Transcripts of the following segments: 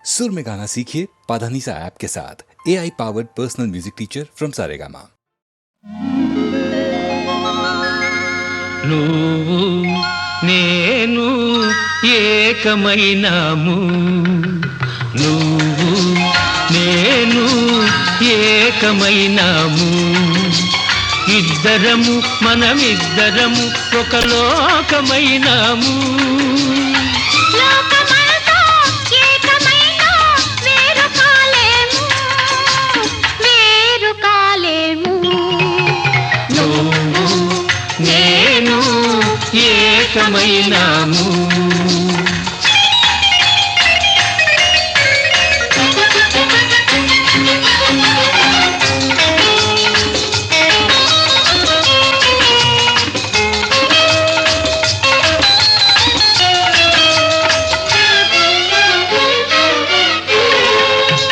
सुर में गाना सीखिए पाधानीसा ऐप के साथ। AI powered personal music teacher from Saregama. నువ్వు నేను ఏకమైనాము, నువ్వు నేను ఏకమైనాము, ఇద్దరము మనమిద్దరము ఒక లోకమైనాము. నేను ఏకమైనాము.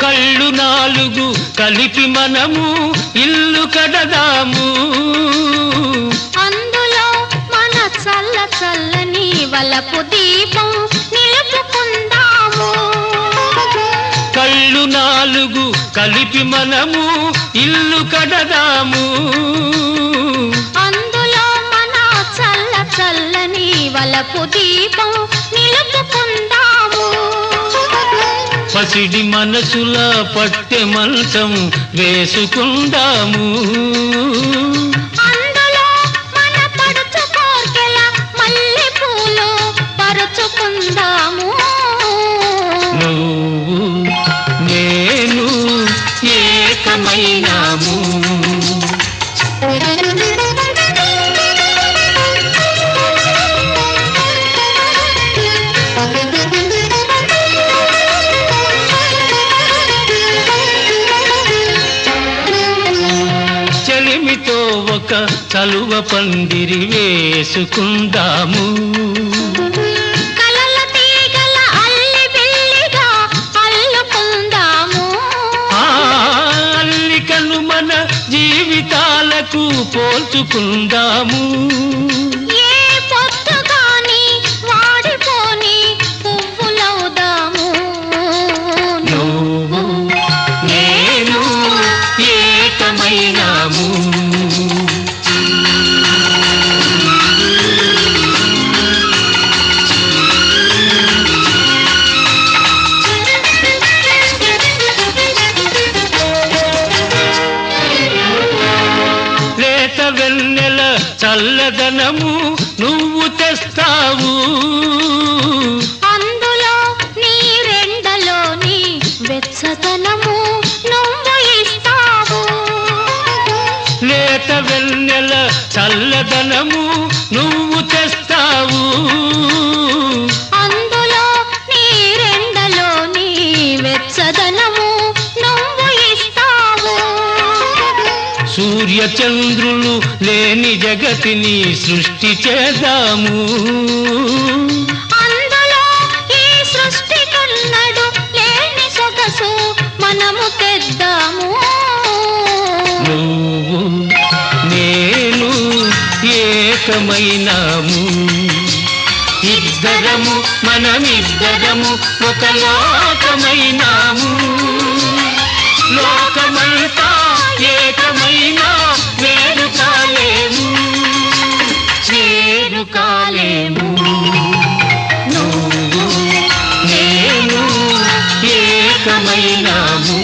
కళ్ళు నాలుగు కలిపి మనము ఇల్లు కడదాము, చల్లని వలపు దీపం నిలుపుకుందాము. కళ్ళు నాలుగు కలిపి మనము ఇల్లు కడదాము, అందులో మన చల్లని వలపు దీపం నిలుపుకుందాము. పసిడి మనసుల పట్టె మంచం వేసుకుందాము, నువ్వు నేను ఏకమైనాము. చెలిమితో ఒక చలువ పందిరి వేసుకుందాము, జీవితాలకు పోల్చుకుందాము. ఏ పొత్తు కాని వాడిపోని పువ్వులవుదాము. నువ్వు నేను ఏకమైనాము. వెన్నెల చల్లదనము నువ్వు తెస్తావు, అందులో నీ రెండలోని వెచ్చదనము నువ్వు ఇస్తావు. లేత వెన్నెల చల్లదనము నువ్వు తెస్తావు, అందులో నీ రెండలోని వెచ్చదనము నువ్వు ఇస్తావు. సూర్య చంద్రులు లేని జగతిని సృష్టి చేద్దాము, అందులో ఈ సృష్టి కన్నడు లేని సొగసు మనము తెద్దాము. నువ్వు నేను ఏకమైనాము, ఇద్దరము మనమిద్దరము ఒక లోకమైనాము. లోకమంతా ఏకమైనా వేరు కాలేము, వేరు కాలేము. నువ్వు నేను ఏకమైనాము.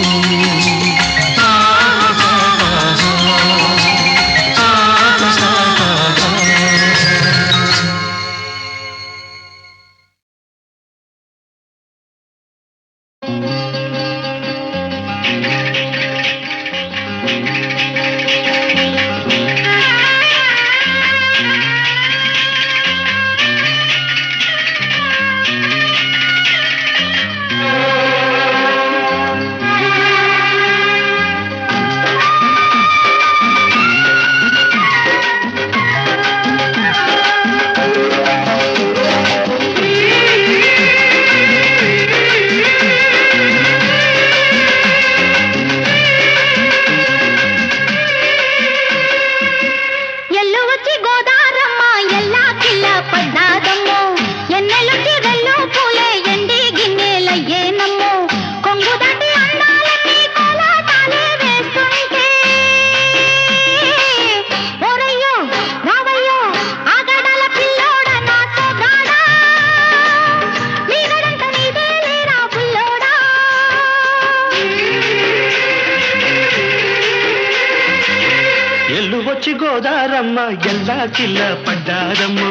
గోదారమ్మ ఎల్లా కిల్ల పడ్డారమ్ము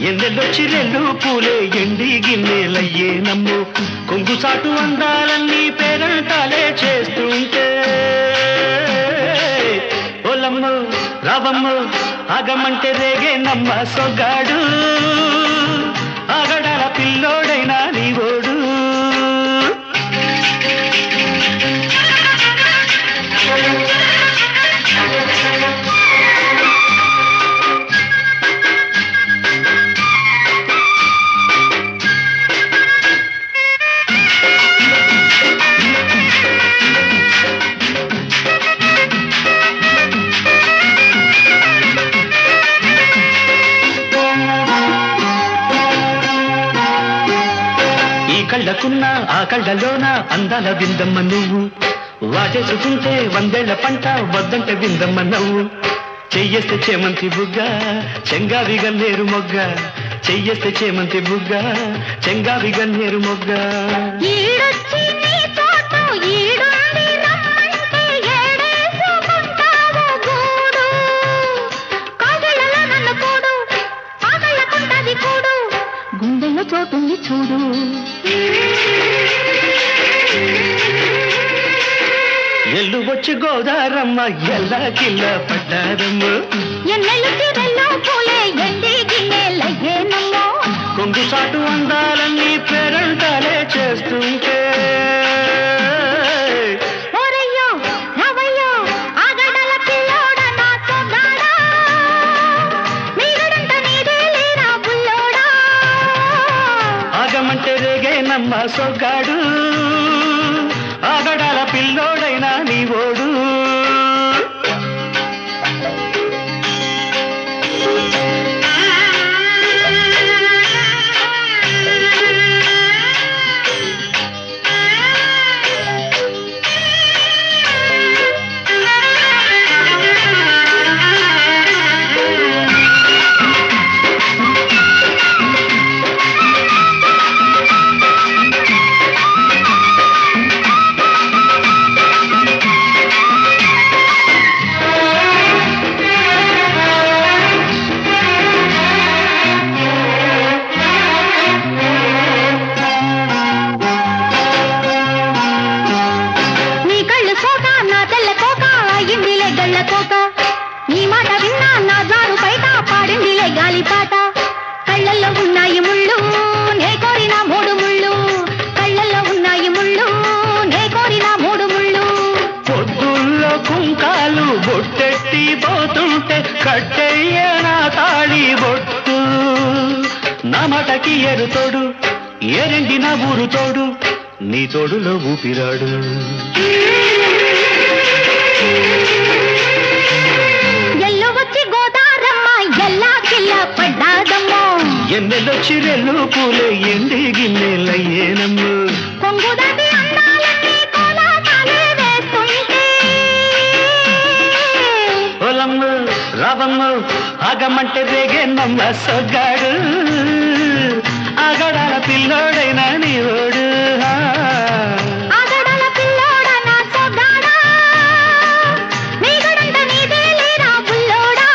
ఎన్నెల్లొచ్చి రెల్లు పూలే ఎండి గిన్నెలయ్యేనమ్ము కొంగు సాటు అందాలన్నీ పేరంటాలే చేస్తుంటే ఓలమ్ము రావమ్ము ఆగమంటే రేగే నమ్మ సొగ్గాడు ఆగడాల పిల్లోడైనా నీవోడు కళ్ళకున్న ఆ కళ్ళలోన అందాల విందమ్మ నువ్వు వాటేసుకుంటే వందేళ్ల పంట వద్దంటే విందమ్మ నవ్వు చెయ్యేస్తే చేమంతి బుగ్గ చెంగావి గన్నేరు మొగ్గ చెయ్యేస్తే చేమంతి బుగ్గ చెంగావి గన్నేరు మొగ్గ గుండెల్లో చోటుంది చూడు ఎల్లు వచ్చి గోదారమ్మ ఎల్లా కిల్ల పడ్డారమ్మ ఎన్నెల్లు తీరెల్లో పూలే ఎండి గిన్నెలయ్యేనమ్మో కొంగు సాటు అందాలన్నీ పేరంటాలే చేస్తుంటే ఓరయ్యో రవయ్యో ఆగడల పిల్లోడ నా సొగాడా మీగడంత నీదే లేరా బుల్లోడా ఆగమంటే రేగే నమ్మ సొగ్గాడు ఆగడాల పిల్లోడైనా నీవోడు నీ మాట విన్నా నా జారు బయట పాడిందిలే గాలిపాట కళ్ళల్లో ఉన్నాయి ముళ్ళు నే కోరిన మూడు ముళ్ళు కళ్ళల్లో ఉన్నాయి ముళ్ళు నే కోరిన మూడు ముళ్ళు పొద్దుల్లో కుంకాలు బొట్టెట్టి పోతుంటే కట్టెయ్య నా తాళి బొట్టు నా మాటకి ఎరుతోడు ఎరండి నా ఊరు తోడు నీ తోడులో ఊపిరాడు ఎన్నెల్లొచ్చి రెల్లు పూలే ఎండి గిన్నెలయ్యేనమ్ము కొంగుదాటి అందాలన్నీ కోలాటాలే వేస్తుంటే ఓలమ్ము రావమ్ము ఆగమంటే రేగే నమ్మ సొగ్గాడు ఆగడాల పిల్లోడైనా నీవోడు ఆగడాల పిల్లోడ నా సొగ్గాడా మీగడంత నీదే లేరా బుల్లోడా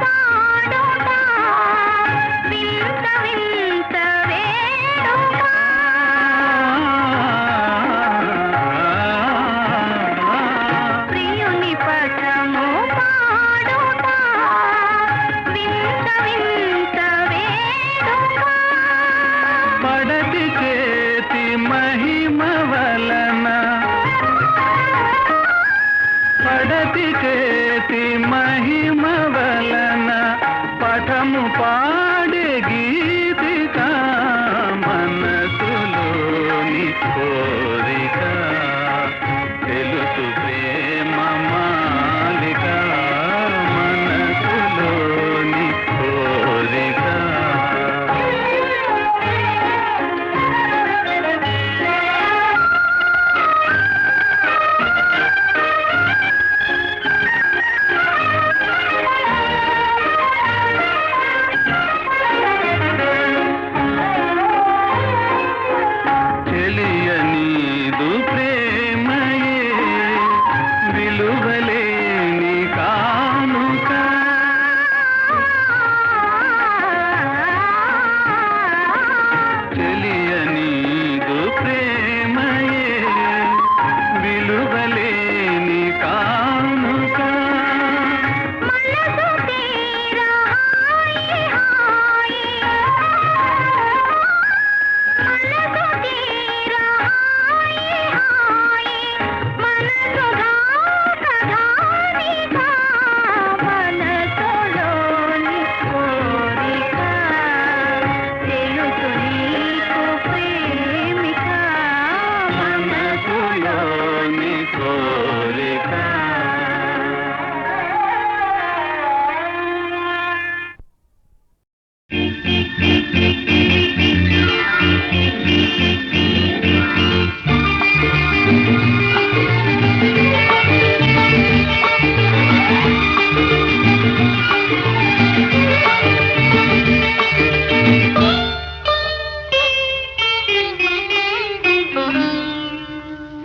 పాడుతా వింత వింత వేడుక ప్రియుని పదము పాడుతా వింత వింత వేడుక పడతి చేతి మహిమ వలన పడతి చేతి మహిమ వలన పఠము పాడే గీతిక మనసులోని కోరిక తెలుసు ప్రేమ మాలిక మనసులోని కోరిక తెలియనీదు ప్రేమయే విలువలేని కానుక తెలియనీదు ప్రేమయే విలువలేని కానుక మనసు తీరా హాయి హాయి మనసు తీరా హాయి హాయి మనసు రాగధానిక మనసులోని కోరిక తెలుసు నీకు ప్రేమిక మనసులోని కోరిక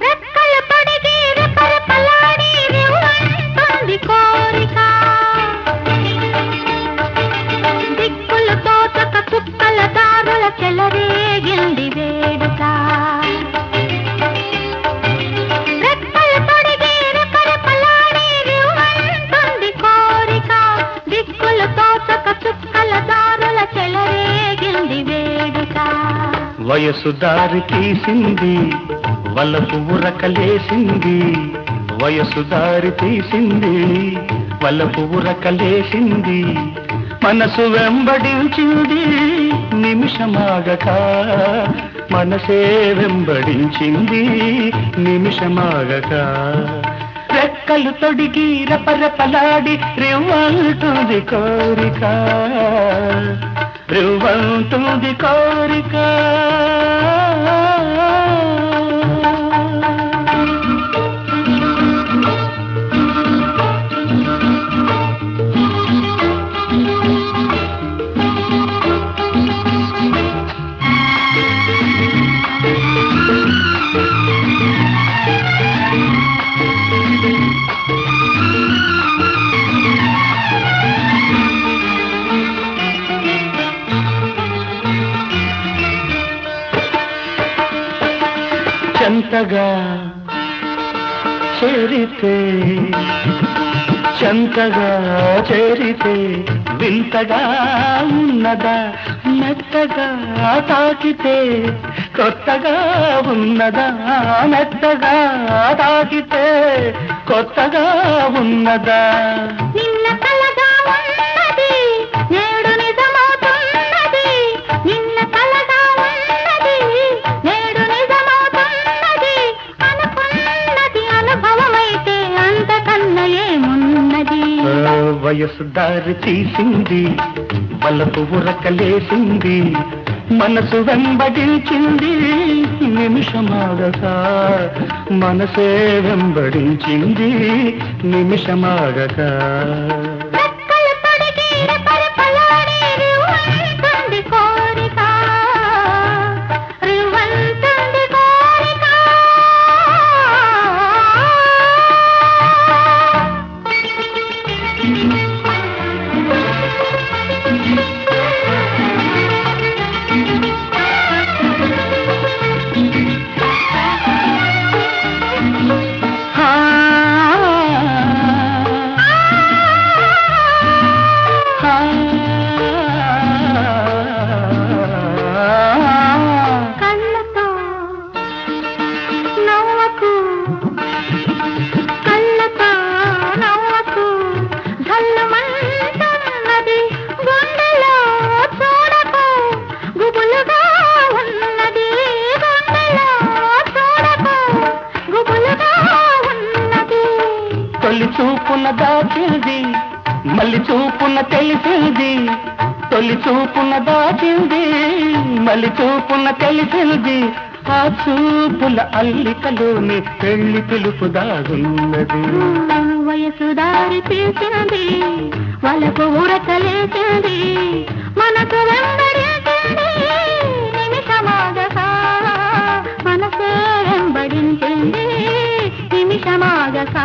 రెక్కలు తొడిగి రెపరెపలాడి రివ్వంటుంది కోరిక దిక్కులు తోచక చుక్కల దారుల చెలరేగింది వేడుక రెక్కలు తొడిగి రెపరెపలాడి రివ్వంటుంది కోరిక దిక్కులు తోచక చుక్కల దారుల చెలరేగింది వేడుక వయసు దారి తీసింది వలపు ఉరకలేసింది వయసు దారి తీసింది వలపు ఉరకలేసింది మనసు వెంబడించింది నిమిషమాగక మనసే వెంబడించింది నిమిషమాగక రెక్కలు తొడిగి రెపరెపలాడి రివ్వంటుంది కోరిక రివ్వంటుంది కోరిక చెంతగా చేరితే చెంతగా చేరితే వింతగా ఉన్నదా మెత్తగా తాకితే కొత్తగా ఉన్నదా మెత్తగా తాకితే కొత్తగా ఉన్నదా నిన్న కలగా ఉన్నది నేడు నిజమవుతున్నది నిన్న కలగా ఉన్నది నేడు నిజమవుతున్నది అనుకున్నది అనుభవమైతే అంతకన్నా ఏమున్నది వయసు దారి తీసింది వలపు ఉరకలేసింది మనసు వెంబడించింది నిమిషమాగక మనసే వెంబడించింది నిమిషమాగక రెక్కలు తొడిగి రెపరెపలాడి రివ్వంటుంది కోరిక రివ్వంటుంది కోరిక చూపున తెలిసింది, తొలి చూపున దాచింది, మలి చూపున తెలిసింది, ఆ చూపుల అల్లికలోని పెళ్లి పిలుపు దాగున్నది. వయసు దారి తీసింది, వాళ్ళకు ఊరకలేసింది, మనకు వెంబడించింది నిమిషమాగక, మనసే వెంబడించింది నిమిషమాగక.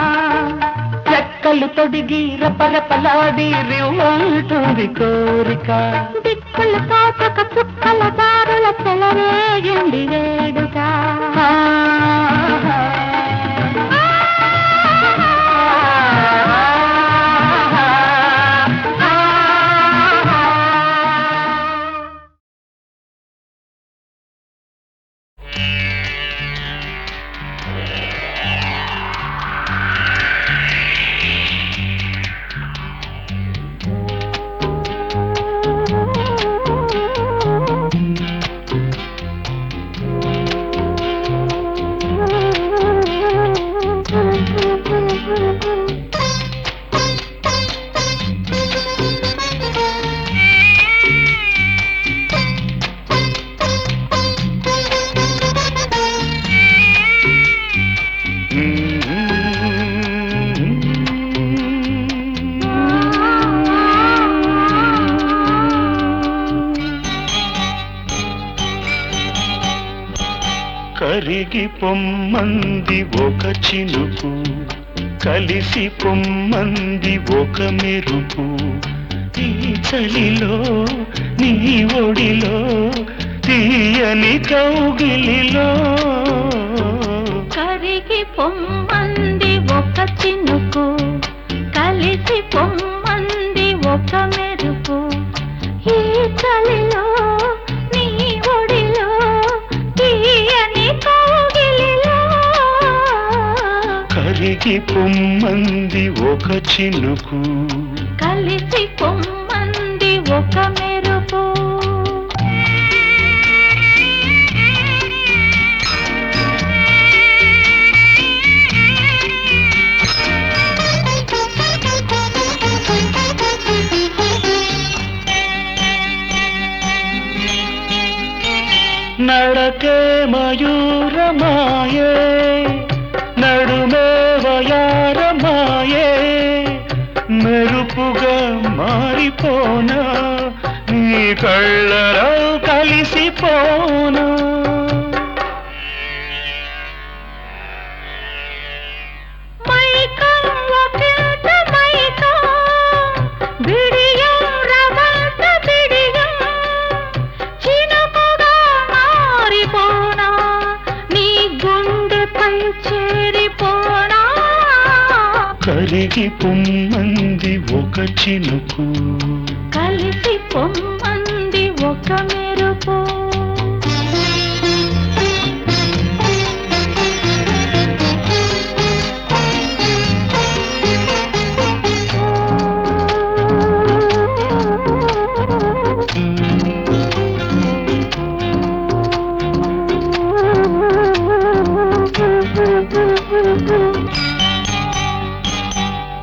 రెక్కలు తొడిగి రపరపలాడి రివ్వంటుంది కోరిక, దిక్కులు కాచక చుక్కల దారుల చెలరేగింది వేడుక. కరిగి పొమ్మంది ఒక చినుకు, కలిసి పొమ్మంది ఒక మెరుపు, ఈ చలిలో నీ ఒడిలో తీయని కౌగిలిలో. కరిగి పొమ్మంది ఒక చినుకు, కలిసి పొమ్మంది ఒక మెరుపు, ఈ చలిలో నీ ఒడిలో తీయని కౌగిలిలో. కరిగి పొమ్మంది ఒక చినుకు, కలిసి పొమ్మంది ఒక మెరుపు. నడకే మయూరమాయే, నడుమే వయారమాయే, మెరుపుగా మారిపోనా నీ కళ్ళలో కలిసిపోనా. కరిగి పొమ్మంది ఒక చినుకు, కలిసి పొమ్మంది ఒక మెరుపు.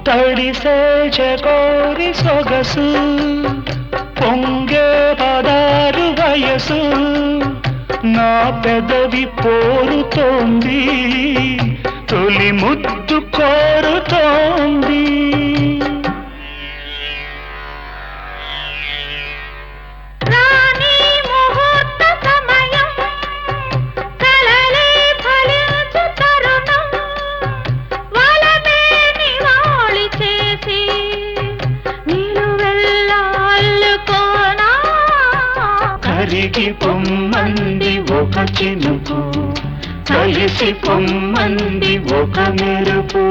తడిసే చకోరి సొగసు, పొంగే పదారు వయసు, నా పెదవి పోరుతోంది, తొలి ముద్దు కోరుతోంది. కరిగి పొమ్మంది ఒక చినుకు, కలిసి పొమ్మంది ఒక మెరుపు.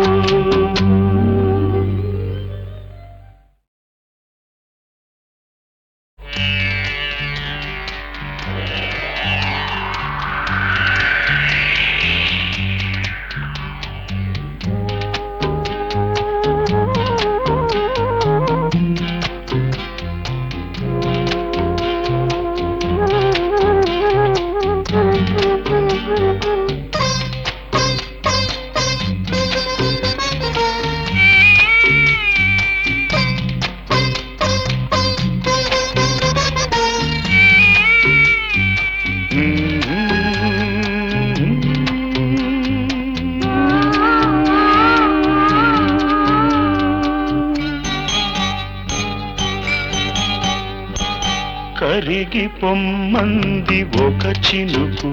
కరిగి పొమ్మంది ఒక చినుకు,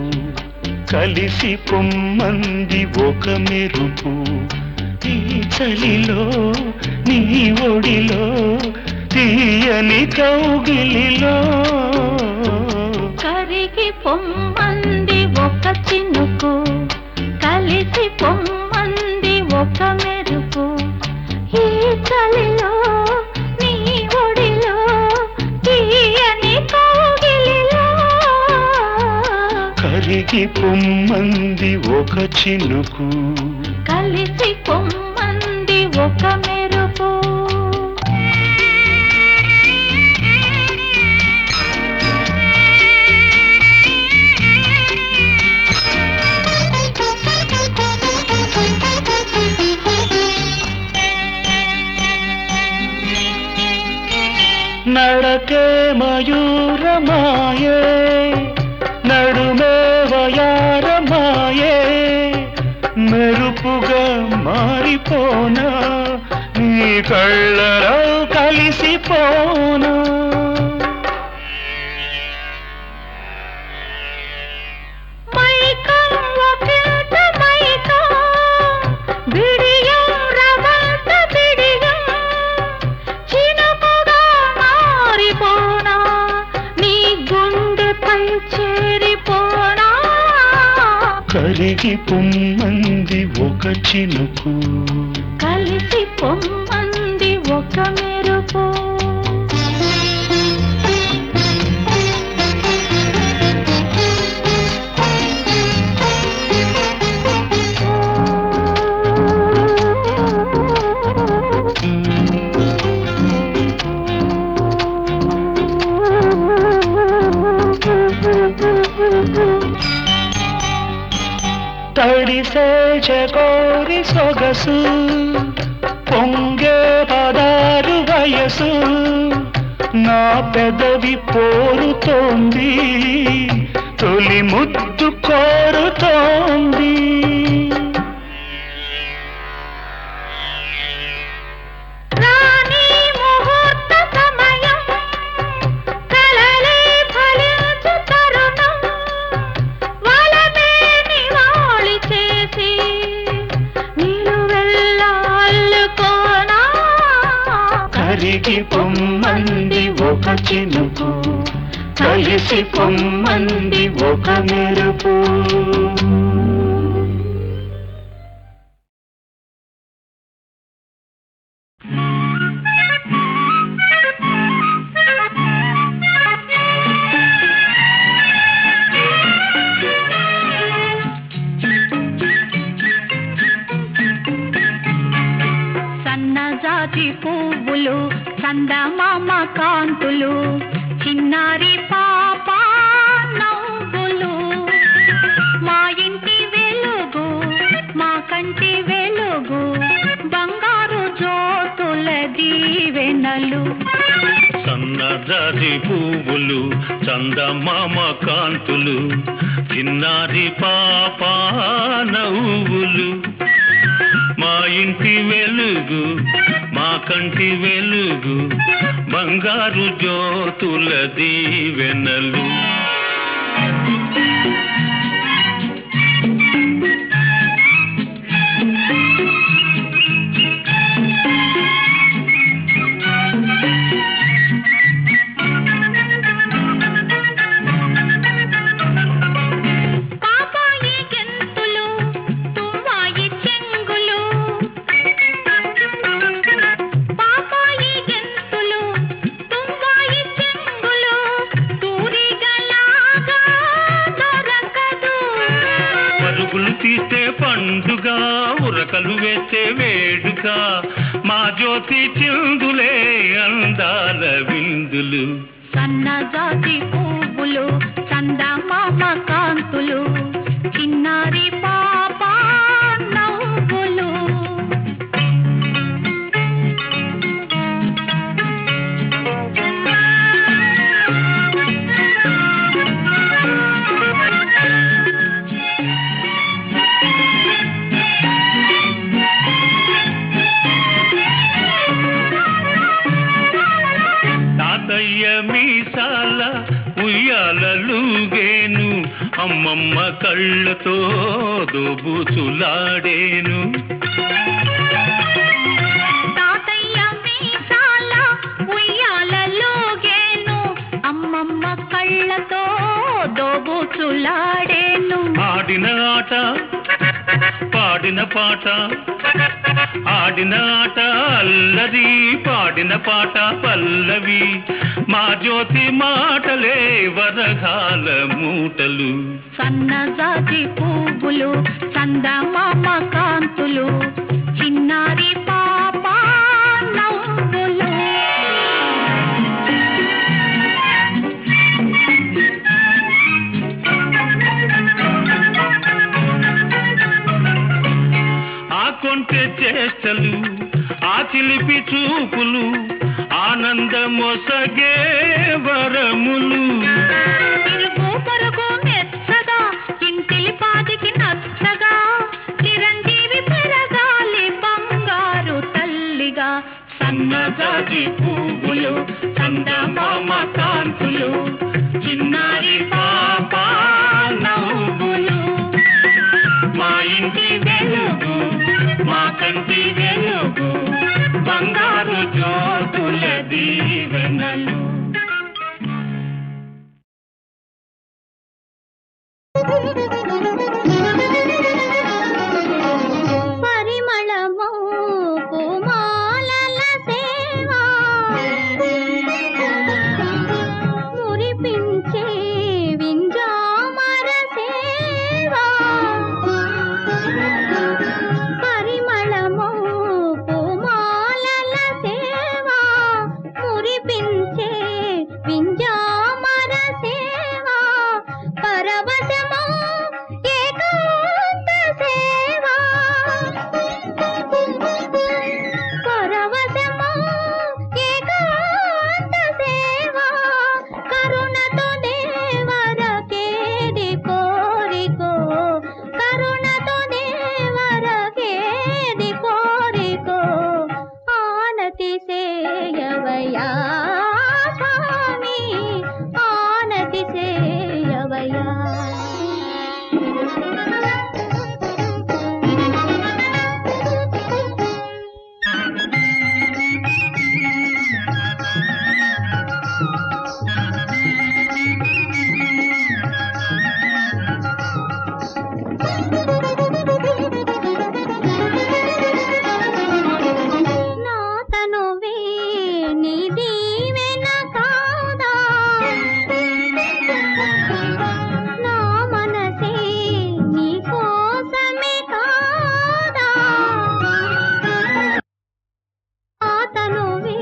కలిసి పొమ్మంది ఒక మెరుపు. ఈ చలిలో నీ ఒడిలో తీయని కౌగిలిలో కరిగి పొమ్మంది ఒక చినుకు, కలిసి పొమ్మంది ఒక మెరుపు. ఈ చలిలో నీ ఒడిలో తీయని కౌగిలిలో కరిగి పొమ్మంది ఒక చినుకు, కలిసి పొమ్మంది ఒక మెరుపు. నడకే మయూరమాయే, నడుమే వయారమాయే, మెరుపుగా మారిపోనా నీ కళ్ళలో కలిసిపోనా. మైకం ఒకంత మైకం, బిడియం రవంత బిడియం, చినుకుగా మారిపోనా నీ గుండెపై చేరిపోనా. కరిగి పొమ్మంది ఒక చినుకు, కలిసి పొమ్మంది ఒక మెరుపు. తడిసే చకోరి సొగసు, పొంగే పదారు వయసు, నా పెదవి పోరుతోంది, తొలి ముద్దు కోరుతోంది. రాణి ముహూర్త సమయం, కలలే ఫలించు తరుణం, వలనే నివాళి చేసి నిలువెల్లా అల్లుకోనా. కరిగి పొమ్మంది ఒక చినుకు, కలిసి పొమ్మంది ఒక మెరుపు. సన్నజాజి పువ్వులు, చందమామ కాంతులు, చిన్నారి పాప నవ్వులు, మా ఇంటి వెలుగు, మా కంటి వెలుగు, బంగారు జ్యోతుల దీవెనలు. సన్నజాజి పువ్వులు, చందమామ కాంతులు, చిన్నారి పాప నవ్వులు, మా ఇంటి వెలుగు, మా కంటి వెలుగు, బంగారు జ్యోతుల దీవెనలు. పాపాయి గెంతులు, తుమ్మాయి చెంగులు, పాపాయి గెంతులు, తుమ్మాయి చెంగులు, తూరిగలాగా దొరకదు. పరుగులు తీస్తే పండుగ, ఉరకలు వేస్తే వేడుక, మా జ్యోతి చిందులే అందాల విందులు. సన్నజాజి పువ్వులు, చందమామ కాంతులు, చిన్నారి పాప నవ్వులు. తాతయ్య మీసాల ఉయ్యాలలుగేను, అమ్మమ్మ కళ్ళతో దోబూచులాడేను. తాతయ్య మీసాల ఉయ్యాలలుగేను, అమ్మమ్మ కళ్ళతో దోబూచులాడేను. ఆడిన ఆట పాడిన పాట, ఆడిన ఆట అల్లరి, పాడిన పాట పల్లవి. మా జ్యోతి మాటలే వరగాల మూటలు. సన్నజాజి పువ్వులు చందమామ కాంతులు, చిన్నారి పాప నవ్వులు. ఆ కొంటె చేష్టలు, ఆ చిలిపి చూపులు, ఆనందమొసగే వరములు. తిరుగు పొరుగు మెచ్చగా, ఇంటిలి పాదికి నచ్చగా, చిరంజీవి పెరగాలి బంగారు తల్లిగా. సన్నజాజి పువ్వులు చందమామ కాంతులు, చిన్నారి పాప నవ్వులు. మా ఇంటి వెలుగు, మా కంటి వెలుగు, బంగారు జ్యోతుల దీవెనలు. పరిమళమో పూమాలల సేవా, మురిపించే వింజామర సేవా. పరిమళమో పూమాలల సేవా, మురిపించే వింజామర సేవా. పరవశమో ఏకాంత సేవా, పరవశమో ఏకాంత సేవా. కరుణతో దేవరకేడి కోరికో, కరుణతో దేవరకేడి కోరికో. ఆనతి సేయవయా స్వామి, ఆనతి సేయవయా. నా తనువే నీ దీవెన కాదా, నా మనసే నీ కోసమే కాదా. నా తనువే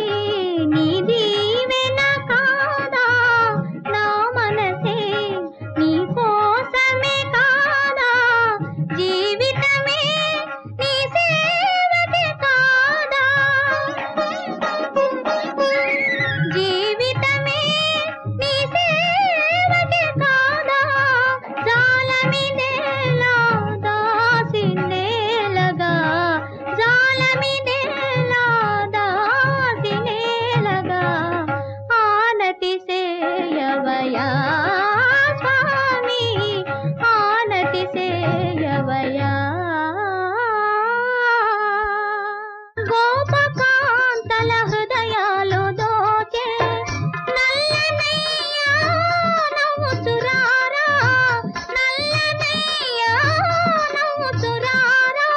నీ దీవెన కాదా, నా మనసే నీ కోసమే కాదా. జీవితమే నీ సేవకే కాదా, జీవితమే నీ సేవకే కాదా. జాలమిదేలా దాసినేలగా, జాలమిదేలా దాసినేలగా. ఆనతి సేయవయా స్వామి, ఆనతి సేయవయా. గోపకాంతల హృదయాలు దోచే నల్లనయ్యా నవ్వు చురారా, నల్లనయ్యా నవ్వు చురారా.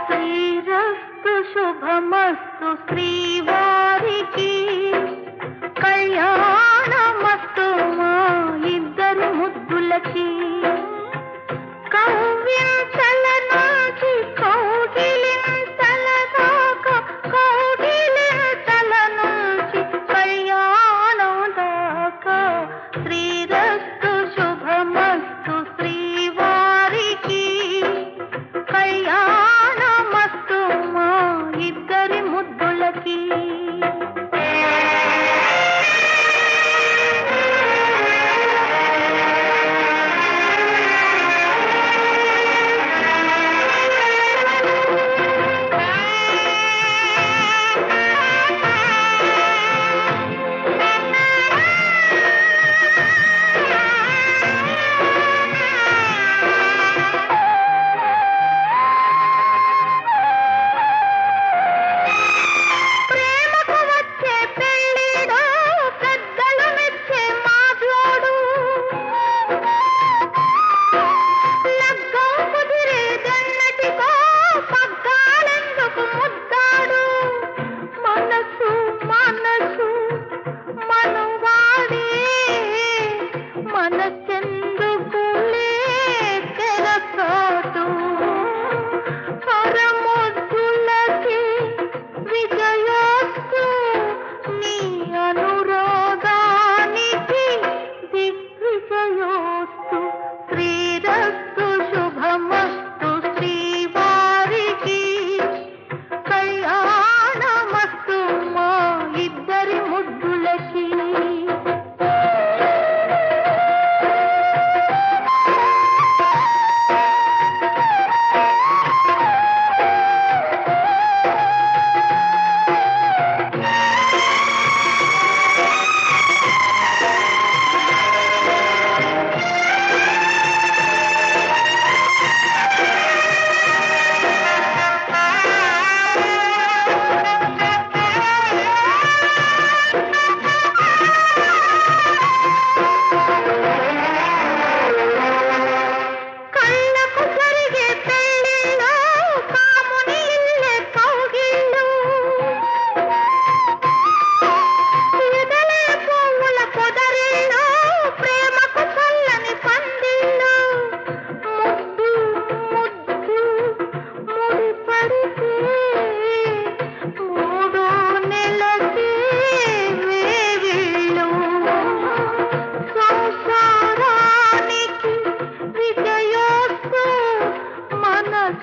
శ్రీరస్తు శుభమస్తు శ్రీవారికి, కళ్యాణమస్తు మా ఇద్దరు ముద్దులకి. కవ్వింతల నుంచి కౌగిలింతల దాకా, కౌగిలింతల నుంచి కళ్యాణం దాకా. శ్రీరస్తు శుభమస్తు శ్రీవారికి.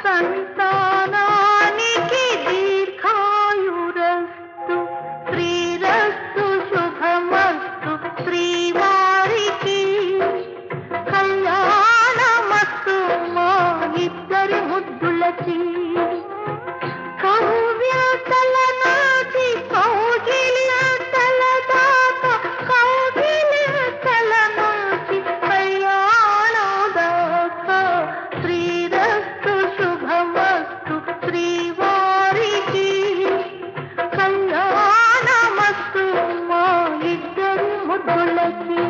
సంతానానికి దీర్ఘాయురస్తు శ్రీరస్తు శుభమస్తు శ్రీవారికి కళ్యాణమస్తు మా ఇద్దరి ముద్దులకి కౌవ్యతల నాటి కౌగిలింతల దాకా కౌగిలింతల నుంచి కళ్యాణం దాకా శ్రీరస్తు శుభమస్తు శ్రీవారికి కళ్యాణమస్తు మా ఇద్దరి ముద్దులకి.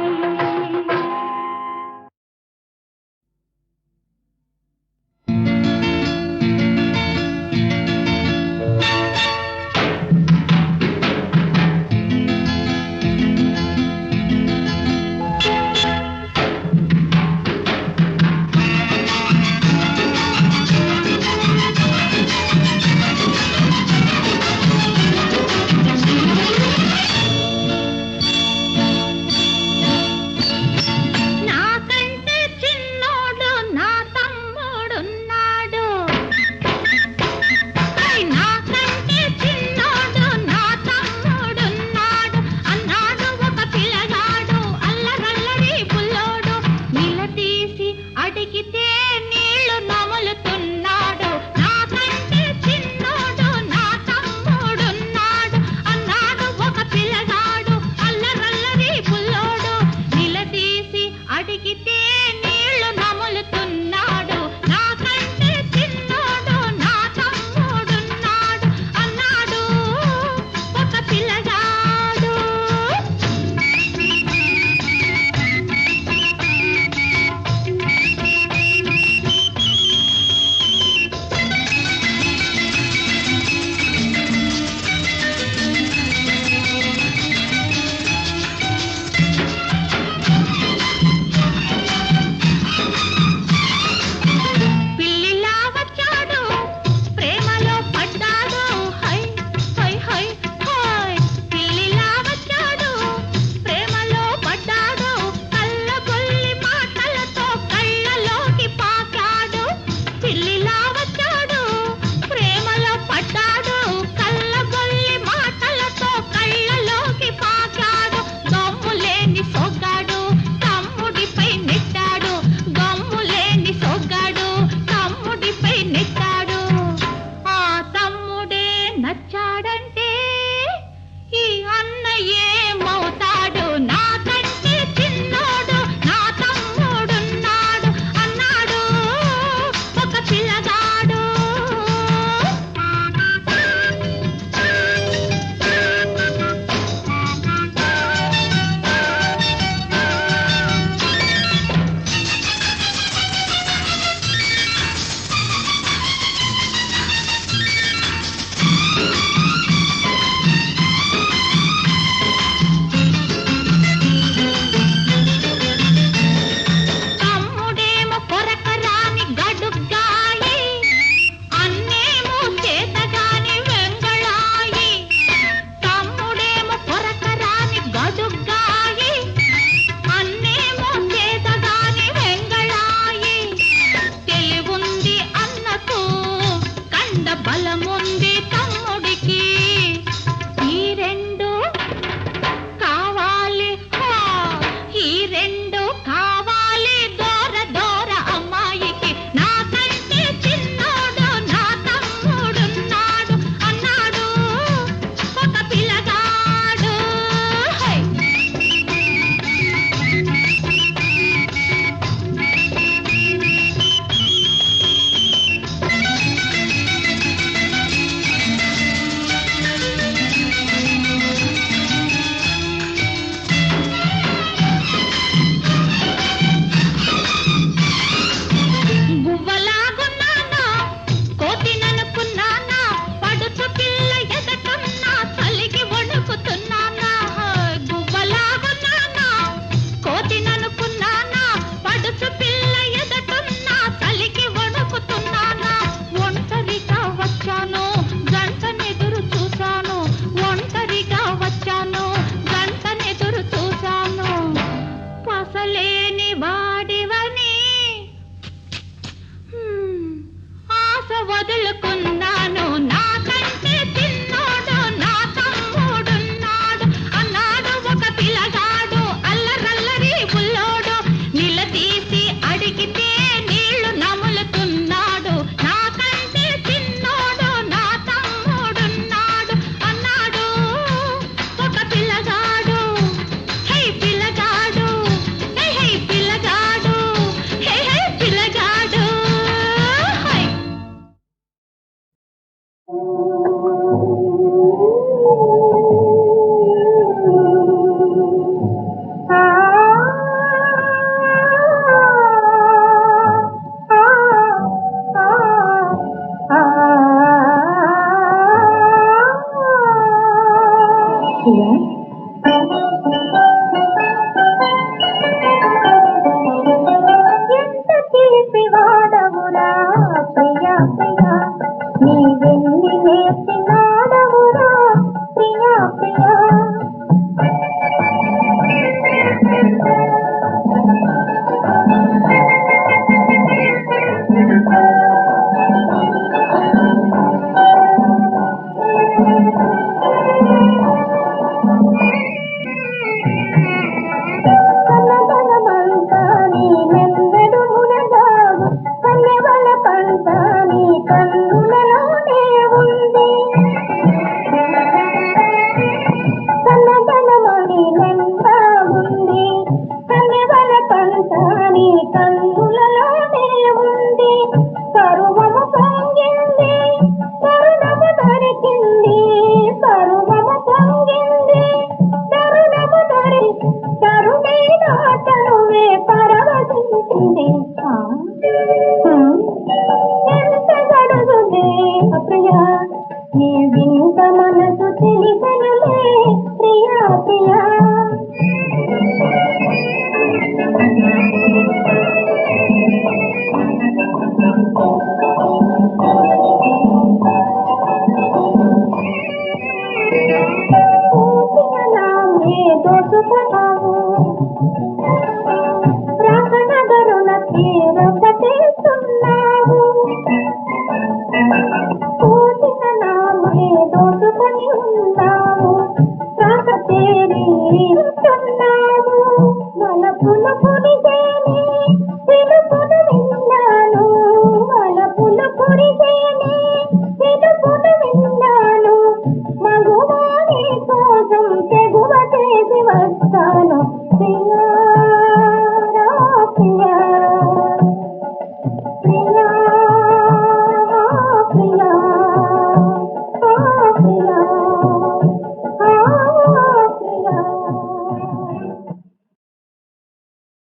నాకంటే చిన్నోడు నా తమ్ముడున్నాడు నాకంటే చిన్నోడు నా తమ్ముడున్నాడు అన్నాడు ఒక పిల్లగాడు అల్లరల్లరి పుల్లోడు నిలదీసి అడిగితే నీళ్లు నములుతున్నాడు నాకంటే చిన్నోడు నా తమ్ముడున్నాడు అన్నాడు ఒక పిల్లగాడు అల్లరల్లరి పుల్లోడు నిలదీసి అడిగితే నీళ్లు నములుతున్నాడు నాకంటే చిన్నోడు నా తమ్ముడున్నాడు అన్నాడు ఒక పిల్లగాడు. ఆశ వదులుకున్నాను నాకంటే చిన్నోడు నా తమ్ముడున్నాడు అన్నాడు ఒక పిల్లగాడు అల్లరల్లరి బుల్లోడు నిలదీసి అడిగితే నీళ్లు నములుతున్నాడు నాకంటే చిన్నోడు నా తమ్ముడున్నాడు అన్నాడు ఒక పిల్లగాడు హే పిల్లగాడు హే హే పిల్లగాడు హే హే పిల్లగాడు హై ఎంత చిలిపి వాడవురా ప్రియా ప్రియా నీ వెన్ని నేర్చినాడవురా ప్రియా ప్రియా కన్నదనమంతా నీ నెందెడు మునగావు కన్నెవల పంట నీ కన్నులలోనే ఉంది కన్నదనమని నెందా ఉంది కన్నెవల పంట నీ కన్నులలోనే ఉంది కరువ